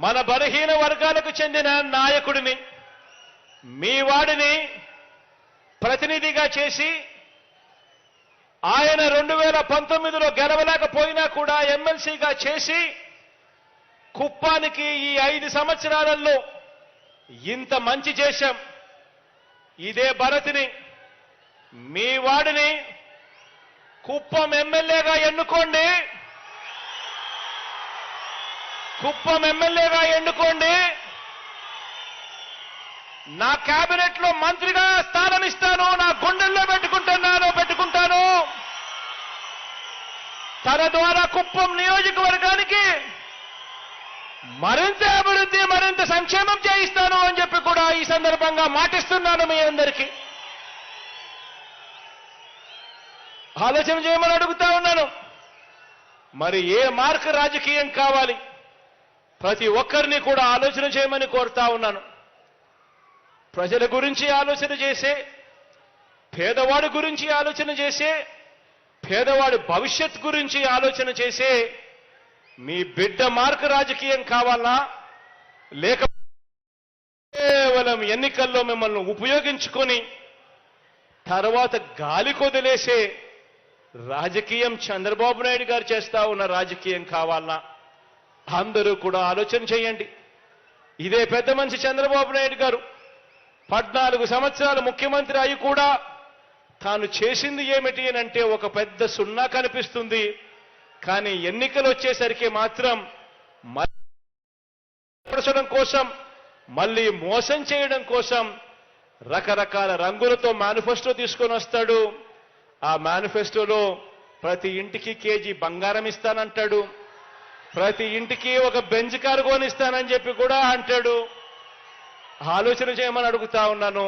మన బలహీన వర్గాలకు చెందిన నాయకుడిని, మీ వాడిని ప్రతినిధిగా చేసి ఆయన 2019లో గెలవలేకపోయినా కూడా ఎమ్మెల్సీగా చేసి కుప్పానికి ఈ 5 సంవత్సరాలలో ఇంత మంచి చేశాం. ఇదే భరత్ని, మీ వాడిని కుప్పం ఎమ్మెల్యేగా ఎన్నుకోండి. కుప్పం ఎమ్మెల్యేగా ఎన్నుకోండి. నా కేబినెట్ లో మంత్రిగా స్థానం ఇస్తాను. నా గుండెల్లో పెట్టుకుంటాను. తన ద్వారా కుప్పం నియోజకవర్గానికి మరింత అభివృద్ధి, మరింత సంక్షేమం చేయిస్తాను అని చెప్పి కూడా ఈ సందర్భంగా మాటిస్తున్నాను మీ అందరికీ. ఆలోచన చేయమని అడుగుతా ఉన్నాను. మరి ఏ మార్క్ రాజకీయం కావాలి? ప్రతి ఒక్కరిని కూడా ఆలోచన చేయమని కోరుతా ఉన్నాను. ప్రజల గురించి ఆలోచన చేసే, పేదవాడి గురించి ఆలోచన చేసే, పేదవాడి భవిష్యత్ గురించి ఆలోచన చేసే మీ బిడ్డ మార్క్ రాజకీయం కావాలా, లేక కేవలం ఎన్నికల్లో మిమ్మల్ని ఉపయోగించుకొని తర్వాత గాలి కొదిలేసే రాజకీయం చంద్రబాబు నాయుడు గారు చేస్తా ఉన్న రాజకీయం కావాలా? అందరూ కూడా ఆలోచన చేయండి. ఇదే పెద్ద మనిషి చంద్రబాబు నాయుడు గారు 14 సంవత్సరాలు ముఖ్యమంత్రి అయి కూడా తాను చేసింది ఏమిటి అని అంటే ఒక పెద్ద సున్నా కనిపిస్తుంది. కానీ ఎన్నికలు వచ్చేసరికి మాత్రం మళ్ళీ కోసం, మళ్ళీ మోసం చేయడం కోసం రకరకాల రంగులతో మేనిఫెస్టో తీసుకొని వస్తాడు. ఆ మేనిఫెస్టోలో ప్రతి ఇంటికి కేజీ బంగారం ఇస్తానంటాడు, ప్రతి ఇంటికి ఒక బెంజ్ కారు కొనిస్తానని చెప్పి కూడా అంటాడు. ఆలోచన చేయమని అడుగుతా ఉన్నాను.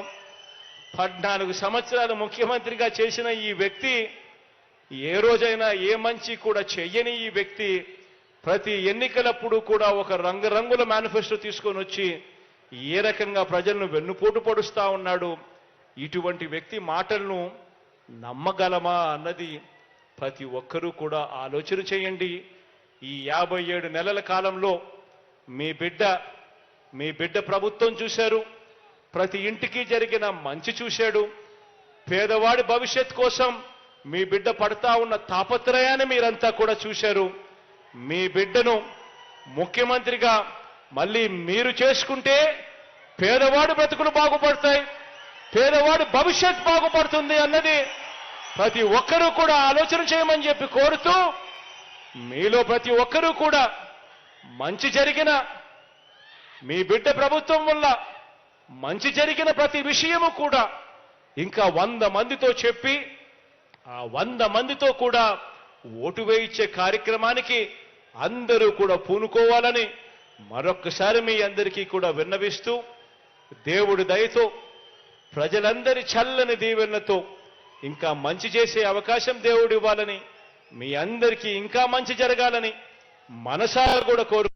14 సంవత్సరాలు ముఖ్యమంత్రిగా చేసిన ఈ వ్యక్తి, ఏ రోజైనా ఏ మంచి కూడా చెయ్యని ఈ వ్యక్తి ప్రతి ఎన్నికలప్పుడు కూడా ఒక రంగురంగుల మేనిఫెస్టో తీసుకొని వచ్చి ఏ రకంగా ప్రజలను వెన్నుపోటు పొడుస్తా ఉన్నాడు. ఇటువంటి వ్యక్తి మాటలను నమ్మగలమా అన్నది ప్రతి ఒక్కరూ కూడా ఆలోచన చేయండి. ఈ 57 నెలల కాలంలో మీ బిడ్డ ప్రభుత్వం చూశారు. ప్రతి ఇంటికి జరిగిన మంచి చూశాడు. పేదవాడి భవిష్యత్ కోసం మీ బిడ్డ పడతా ఉన్న తాపత్రయాన్ని మీరంతా కూడా చూశారు. మీ బిడ్డను ముఖ్యమంత్రిగా మళ్ళీ మీరు చేసుకుంటే పేదవాడి బ్రతుకులు బాగుపడతాయి, పేదవాడి భవిష్యత్ బాగుపడుతుంది అన్నది ప్రతి ఒక్కరూ కూడా ఆలోచన చేయమని చెప్పి కోరుతూ, మీలో ప్రతి ఒక్కరూ కూడా మంచి జరిగిన, మీ బిడ్డ ప్రభుత్వం వల్ల మంచి జరిగిన ప్రతి విషయము కూడా ఇంకా 100 మందితో చెప్పి ఆ 100 మందితో కూడా ఓటు వేయించే కార్యక్రమానికి అందరూ కూడా పూనుకోవాలని మరొక్కసారి మీ అందరికీ కూడా విన్నవిస్తూ, దేవుడి దయతో ప్రజలందరి చల్లని దీవెనలతో ఇంకా మంచి చేసే అవకాశం దేవుడు ఇవ్వాలని, మీ అందరికీ ఇంకా మంచి జరగాలని మనసారా కూడా కోరు